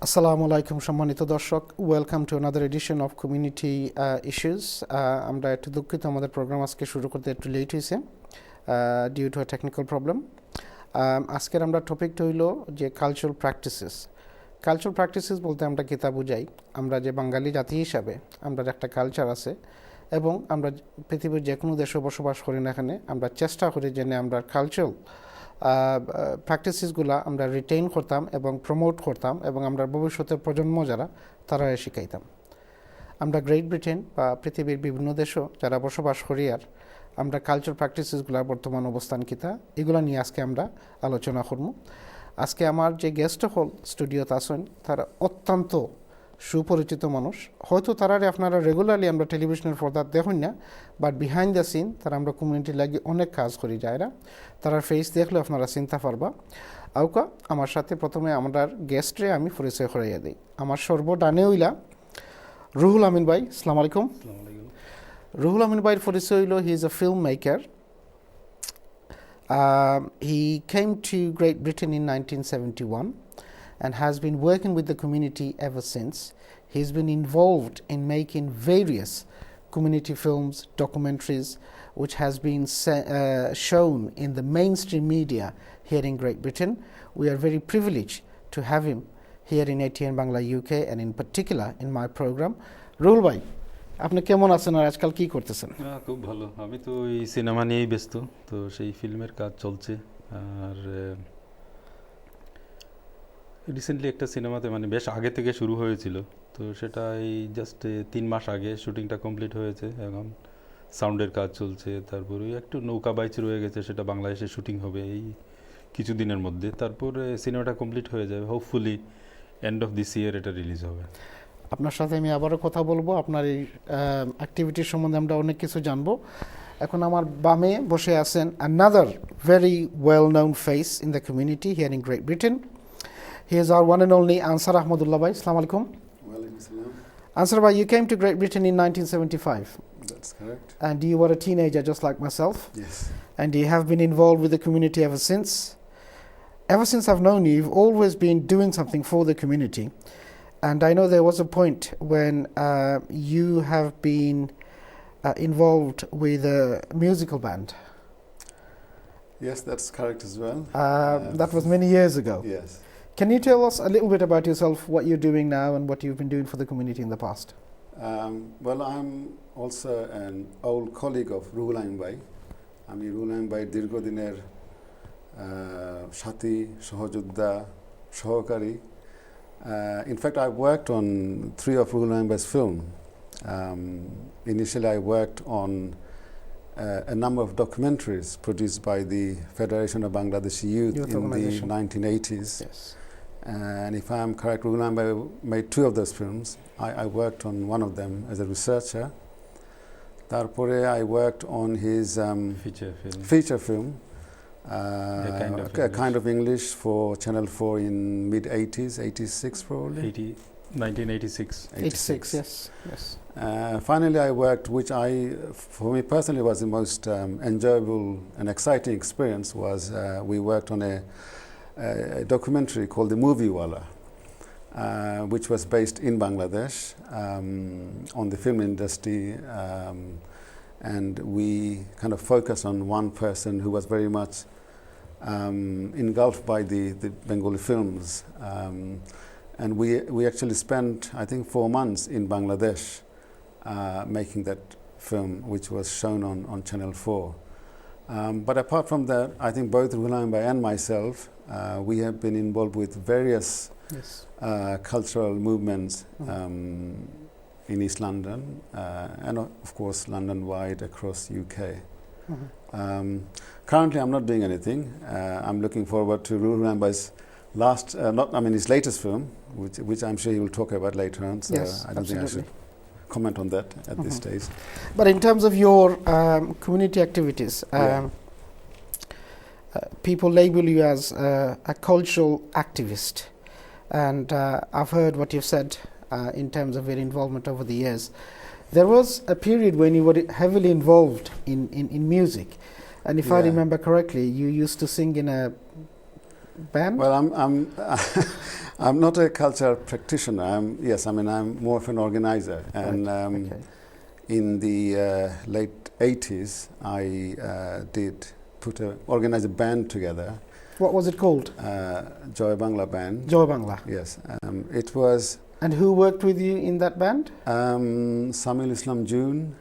আসসালামু আলাইকুম সম্মানিত দর্শক, welcome to another edition of community issues. আমরা একটু দুঃখিত, আমাদের প্রোগ্রাম আজকে শুরু করতে একটু লেট হয়েছে due to a technical problem. আজকের আমরা টপিকটা হইল যে কালচারাল প্র্যাকটিসেস। কালচারাল প্র্যাকটিসেস বলতে আমরা কি তা বুঝাই, আমরা যে বাঙালি জাতি হিসাবে আমরা একটা কালচার আছে এবং আমরা পৃথিবীর যে কোনো দেশে বসবাস করি না, এখানে আমরা চেষ্টা করি যেন আমরা কালচারাল প্র্যাকটিসেসগুলো আমরা রিটেইন করতাম এবং প্রমোট করতাম এবং আমরা ভবিষ্যতের প্রজন্ম যারা তারা শিখাইতাম। আমরা গ্রেট ব্রিটেন বা পৃথিবীর বিভিন্ন দেশও যারা বসবাস করি আর আমরা কালচার প্র্যাকটিসেসগুলোর বর্তমান অবস্থান কিতা এগুলো নিয়ে আজকে আমরা আলোচনা করব। আজকে আমার যে গেস্ট হল স্টুডিওতে আসেন তারা অত্যন্ত সুপরিচিত মানুষ। হয়তো তারারে আপনারা রেগুলারলি আমরা টেলিভিশনের পর্দা দেখুন না, বাট বিহাইন্ড দ্য সিন তারা আমরা কমিউনিটির লাগে অনেক কাজ করি যায় না। তারার ফেস দেখলে আপনারা চিন্তা পারবা। আউকা আমার সাথে প্রথমে আমার গেস্টরে আমি পরিচয় করাইয়া দিই। আমার সর্বডানে হইলা রুহুল আমিন ভাই। আসসালামু আলাইকুম। রুহুল আমিন ভাইয়ের পরিচয় হইল he is a film maker. He came to Great Britain in 1971 and has been working with the community ever since. He's been involved in making various community films, documentaries, which has been shown in the mainstream media here in Great Britain. We are very privileged to have him here in ATN Bangla UK and in particular in my program. Ruhul bhai, আপনি কেমন আছেন আর আজকাল কি করতেছেন? খুব ভালো। আমি তো এই সিনেমা নিয়েই ব্যস্ত, তো সেই ফিল্মের কাজ চলছে। আর রিসেন্টলি একটা সিনেমাতে মানে বেশ আগে থেকে শুরু হয়েছিল, তো সেটা এই জাস্ট 3 মাস আগে শুটিংটা কমপ্লিট হয়েছে। এখন সাউন্ডের কাজ চলছে, তারপরে একটু নৌকা বাইচ রয়ে গেছে, সেটা বাংলাদেশে শুটিং হবে এই কিছুদিনের মধ্যে। তারপরে সিনেমাটা কমপ্লিট হয়ে যাবে, হোপফুলি এন্ড অফ দিস ইয়ার এটা রিলিজ হবে। আপনার সাথে আমি আবারও কথা বলবো, আপনার এই অ্যাক্টিভিটির সম্বন্ধে আমরা অনেক কিছু জানবো। এখন আমার বামে বসে আছেন another very well known face in the community here in Great Britain. He is our one and only Ansar Ahmadullah bhai. Assalamu alaikum. Walaikum salam. Ansar bhai, you came to Great Britain in 1975. That's correct. And you were a teenager just like myself. Yes. And you have been involved with the community ever since. Ever since I've known you, you've always been doing something for the community. And I know there was a point when you have been involved with a musical band. Yes, that's correct as well. That was many years ago. Yes. Can you tell us a little bit about yourself, what you're doing now and what you've been doing for the community in the past? Well, I'm also an old colleague of Ruhul Amin bhai. আমি রুহুল আমিন ভাই দীর্ঘদিনের সাথী, সহযোদ্ধা, সহকারী. In fact, I worked on 3 of Ruhul Amin bhai's film. Initially, I worked on a number of documentaries produced by the Federation of Bangladeshi Youth in the 1980s. Yes. And if I am correct, Ruhul Amin bhai made 2 of those films. I worked on one of them as a researcher. Tarpore, I worked on his feature film. Kind of English for Channel 4 in mid-80s, 86 probably? 1986. 86, yes. Finally, I worked, which for me personally was the most enjoyable and exciting experience, was we worked on a documentary called The Movie Wala, which was based in Bangladesh on the film industry, and we kind of focused on one person who was very much engulfed by the Bengali films, and we actually spent, I think, 4 months in Bangladesh making that film, which was shown on Channel 4. But apart from that, I think both Ruhul Amin bhai and myself, we have been involved with various cultural movements in East London and of course London-wide across UK. Currently, I'm not doing anything. I'm looking forward to Ruhul Amin bhai's his latest film, which I'm sure he will talk about later on. So yes, I don't think I should comment on that at this stage. But in terms of your community activities, people label you as a cultural activist, and I've heard what you've said in terms of your involvement over the years. There was a period when you were heavily involved in music, and if I remember correctly, you used to sing in a band? Well, I'm not a culture practitioner. I'm more of an organizer. And Okay. in the late 80s, I did organize a band together, What was it called? Joy Bangla Band. Joy Bangla. Yes, it was And who worked with you in that band? Samil Islam June,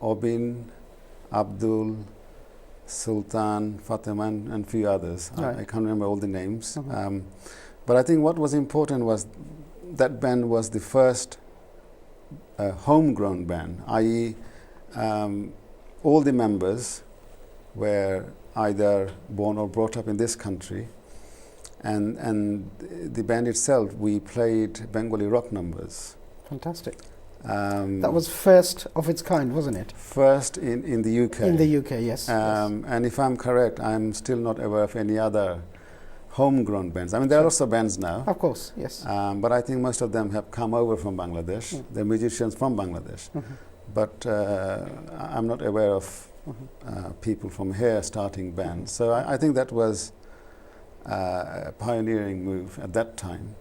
Obin, Abdul, Sultan, Fatima, and a few others. Right. I can't remember all the names. Mhm. But I think what was important was that band was the first homegrown band, i.e., all the members were either born or brought up in this country, and the band itself, we played Bengali rock numbers. Fantastic. That was first of its kind, wasn't it? First in the UK. In the UK, yes. Yes. And if I'm correct, I'm still not aware of any other homegrown bands. I mean, there are also bands now, Of course, yes. but I think most of them have come over from Bangladesh. Mm. They're musicians from Bangladesh. Mhm. But I'm not aware of Mhm. people from here starting bands. So I think that was a pioneering move at that time,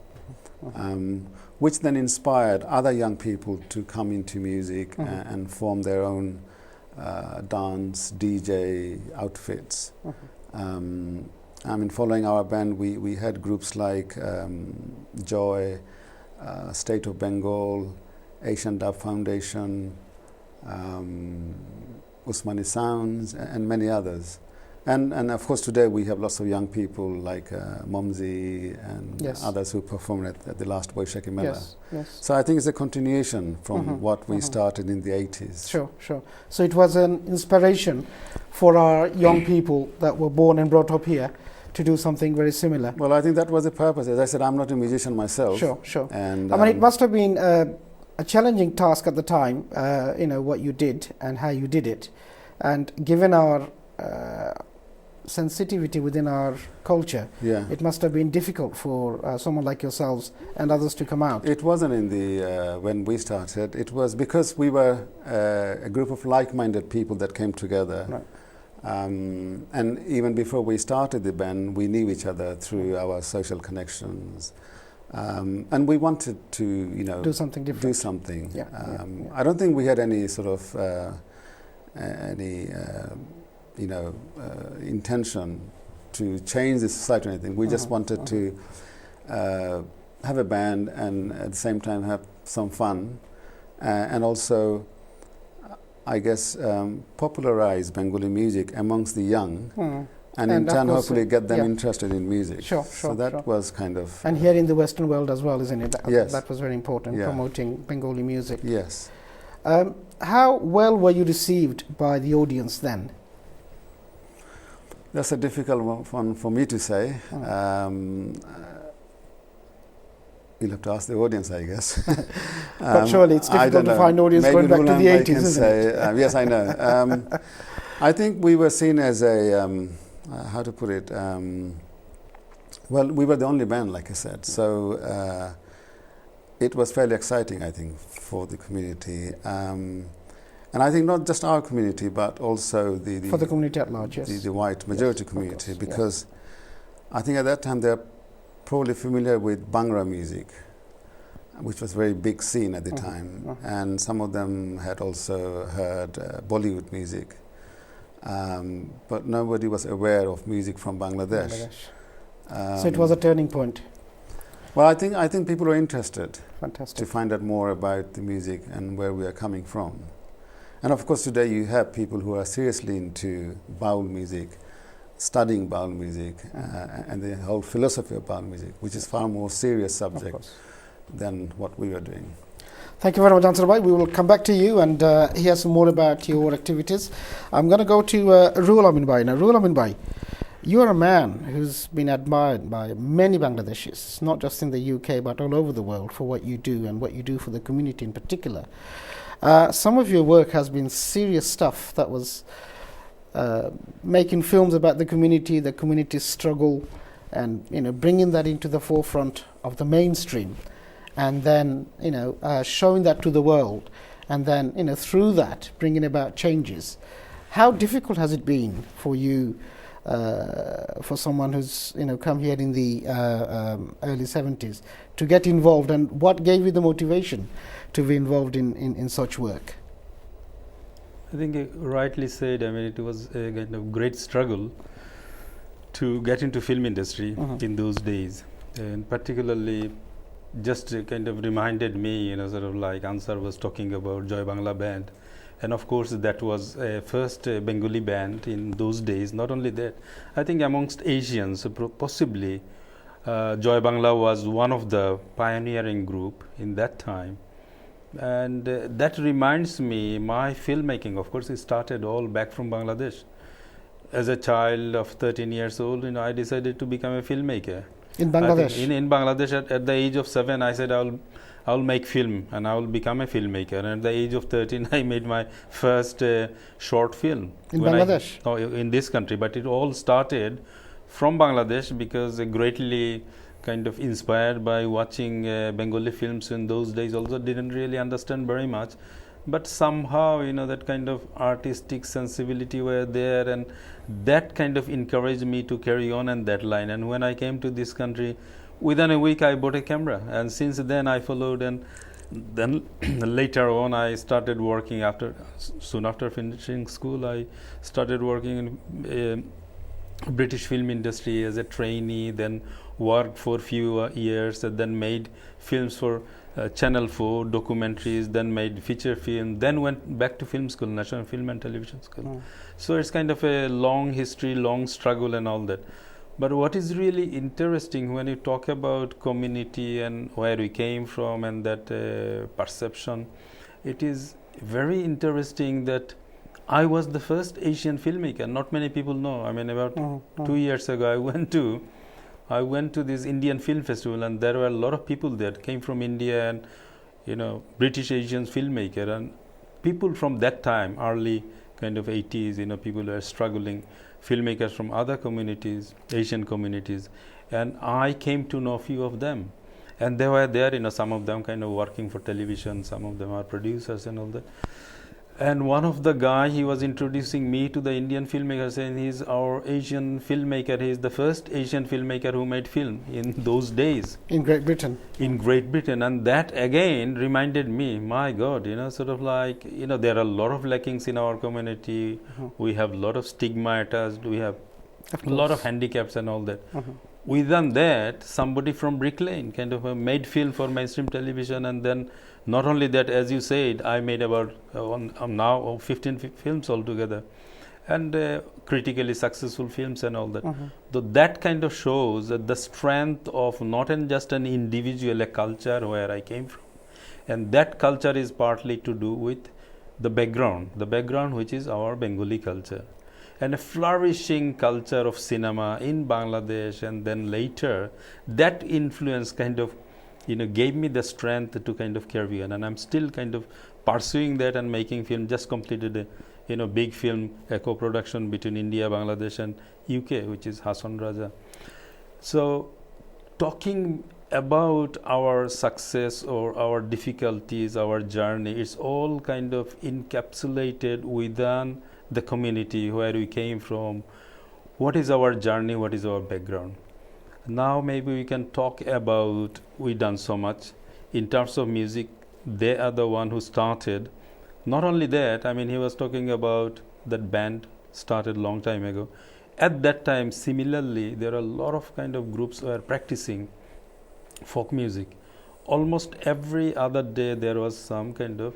which then inspired other young people to come into music Mhm. and form their own dance, DJ outfits. Mhm. I mean, following our band, we had groups like Joy, State of Bengal, Asian Dub Foundation, Usmani Sounds, and many others. And of course, today we have lots of young people like Momzi and Yes. others who perform at the last Boishaki Mela. Yes, yes. So I think it's a continuation from Mhm, what we mhm. started in the 80s. Sure, sure. So it was an inspiration for our young people that were born and brought up here to do something very similar. Well, I think that was the purpose. As I said, I'm not a musician myself. Sure, sure. And I mean, it must have been a challenging task at the time, what you did and how you did it. And given our sensitivity within our culture, yeah. it must have been difficult for someone like yourselves and others to come out. It wasn't in the when we started. It was because we were a group of like-minded people that came together. Right. And even before we started the band, we knew each other through our social connections, and we wanted to, Do something different. do something. Yeah, yeah. I don't think we had any sort of intention to change the society or anything. We just wanted to have a band and at the same time have some fun, and also, I guess, popularize Bengali music amongst the young, and in of turn course, hopefully get them yeah. interested in music. Sure, So sure, that sure. was kind of And here in the Western world as well, isn't it? Yes. That was very important, Yeah. promoting Bengali music. yes. How well were you received by the audience then? That's a difficult one for me to say. You'll have to ask the audience, I guess. But surely it's I difficult don't to know. find audience Maybe going back to Ghulam the I 80s, can isn't say, it? yes, I know. I think we were seen as a, how to put it, well, we were the only band, like I said. So it was fairly exciting, I think, for the community. And I think not just our community, but also For the community at large, yes. the white majority Yes, of community, course, because I think at that time they're probably familiar with Bhangra music, which was a very big scene at the time, and some of them had also heard Bollywood music, but nobody was aware of music from Bangladesh. So it was a turning point. Well, I think people are interested to Fantastic. find out more about the music and where we are coming from. And of course, today you have people who are seriously into Baul music, studying Baul music, and the whole philosophy of Baul music, which is far more serious Of subject course. than what we were doing. Thank you very much, Ansar Bhai. We will come back to you and hear some more about your activities. I'm going to go to Ruhul Amin Bhai now. Ruhul Amin Bhai, you are a man who's been admired by many Bangladeshis, not just in the UK, but all over the world for what you do and what you do for the community in particular. Some of your work has been serious stuff that was making films about the community's struggle, and bringing that into the forefront of the mainstream, and then showing that to the world, and then through that bringing about changes. How difficult has it been for you for someone who's come here in the early 70s to get involved, and what gave you the motivation to be involved in such work? I think you rightly said. I mean, it was a kind of great struggle to get into film industry in those days, and particularly just kind of reminded me, sort of like Ansar was talking about Joy Bangla Band, and of course that was first Bengali band in those days. Not only that, I think amongst Asians, possibly Joy Bangla was one of the pioneering group in that time. And that reminds me, my filmmaking, of course, it started all back from Bangladesh. As a child of 13 years old, I decided to become a filmmaker. In Bangladesh? In Bangladesh, at the age of 7, I said I'll make film and I will become a filmmaker. And at the age of 13, I made my first short film. In Bangladesh? No, in this country. But it all started from Bangladesh, because greatly kind of inspired by watching Bengali films in those days. Also didn't really understand very much, but somehow that kind of artistic sensibility were there, and that kind of encouraged me to carry on in that line. And when I came to this country, within a week I bought a camera, and since then I followed. And then later on I started working soon after finishing school. I started working in British film industry as a trainee, then worked for a few years, and then made films for Channel 4, documentaries, then made feature film, then went back to film school, National Film and Television School. So it's kind of a long history, long struggle and all that. But what is really interesting when you talk about community and where we came from and that perception, it is very interesting that I was the first Asian filmmaker. Not many people know. I mean, about 2 years ago, I went to this Indian Film Festival, and there were a lot of people there came from India, and British Asian filmmaker, and people from that time, early kind of 80s, people were struggling, filmmakers from other communities, Asian communities, and I came to know a few of them, and they were there, some of them kind of working for television, some of them are producers and all that. And one of the guy, he was introducing me to the Indian filmmaker, saying he's our Asian filmmaker. He's the first Asian filmmaker who made film in those days. In Great Britain? In Great Britain. And that again reminded me, my God, sort of like, there are a lot of lackings in our community. We have a lot of stigma attached. We have a lot of handicaps and all that. Within that, somebody from Brick Lane kind of made film for mainstream television, and then not only that, as you said, I made about now 15 films altogether, and critically successful films and all that. So that kind of shows that the strength of not just an individual, a culture where I came from, and that culture is partly to do with the background which is our Bengali culture. And a flourishing culture of cinema in Bangladesh, and then later that influence kind of gave me the strength to kind of carry on, and I'm still kind of pursuing that and making film. Just completed a big film, a co-production between India, Bangladesh and UK, which is Hasan Raja. So talking about our success or our difficulties, our journey, it's all kind of encapsulated within the community where we came from. What is our journey? What is our background? Now maybe we can talk about, we done so much in terms of music. They are the one who started. Not only that, I mean, he was talking about that band started long time ago. At that time, similarly, there are a lot of kind of groups who are practicing folk music. Almost every other day there was some kind of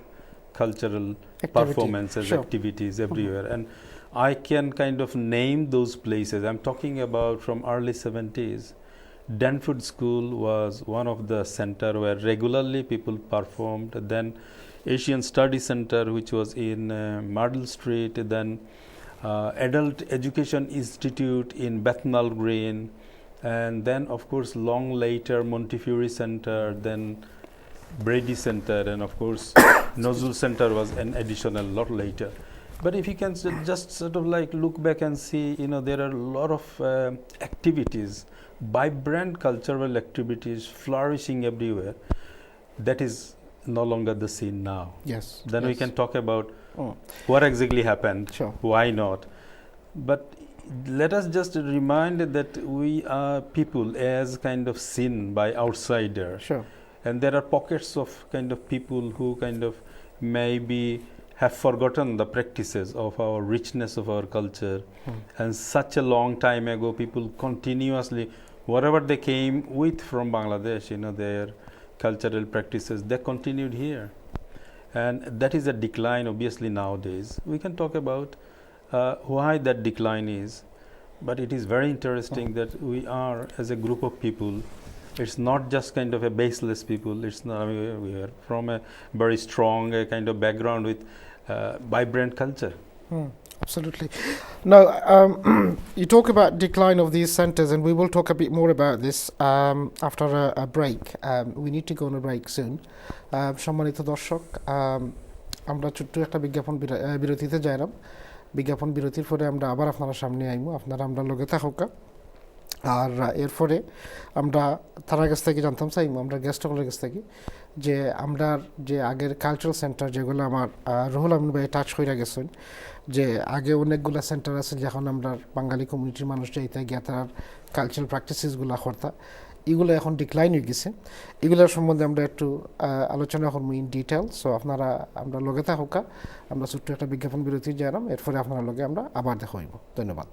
cultural performances, activities everywhere. And I can kind of name those places. I'm talking about from early 70s. Danford School was one of the center where regularly people performed. Then Asian Study Center, which was in Myrtle Street. Then Adult Education Institute in Bethnal Green. And then, of course, long later, Montefiore Center, then Brady Center, and of course, Nozul Center was an additional lot later. But if you can just sort of like look back and see, there are a lot of activities, vibrant cultural activities flourishing everywhere. That is no longer the scene now. Yes. Then we can talk about what exactly happened, why not. But let us just remind that we are people as kind of seen by outsider, Sure. and there are pockets of kind of people who kind of maybe have forgotten the practices of our richness of our culture. And such a long time ago, people continuously, whatever they came with from Bangladesh, their cultural practices, they continued here. And that is a decline, obviously, nowadays. We can talk about why that decline is, but it is very interesting that we are, as a group of people, it's not just kind of a baseless people. It's not. We are from a very strong kind of background with vibrant culture. Absolutely. Now, you talk about decline of these centers, and we will talk a bit more about this after a break. We need to go on a break soon. সম্মানিত দর্শক, আমরা ছোট্ট একটা বিজ্ঞাপন বিরতিতে যাইলাম। বিজ্ঞাপন বিরতির পরে আমরা আবার আপনারা সামনে আইমু, আপনারা আমরা লগে থাকুকা। আর এরপরে আমরা তার কাছ থেকে জানতাম চাইমু, আমরা গেস্টগুলোর কাছ থেকে, যে আমরা যে আগের কালচারাল সেন্টার যেগুলো আমার রুহুল আমিন ভাই টাচ করে গেছেন, যে আগে অনেকগুলো সেন্টার আছে যখন আমরা বাঙালি কমিউনিটির মানুষ যাইতে গিয়া তার কালচারাল প্র্যাকটিসেসগুলো করতা, এগুলো এখন ডিক্লাইন হয়ে গেছে। এগুলোর সম্বন্ধে আমরা একটু আলোচনা করবো ইন ডিটেল। সো আপনারা আমরা লগে থাকুকা, আমরা ছোট্ট একটা বিজ্ঞাপন বিরতি জানাম, এরপরে আপনারা লগে আমরা আবার দেখা হইব। ধন্যবাদ।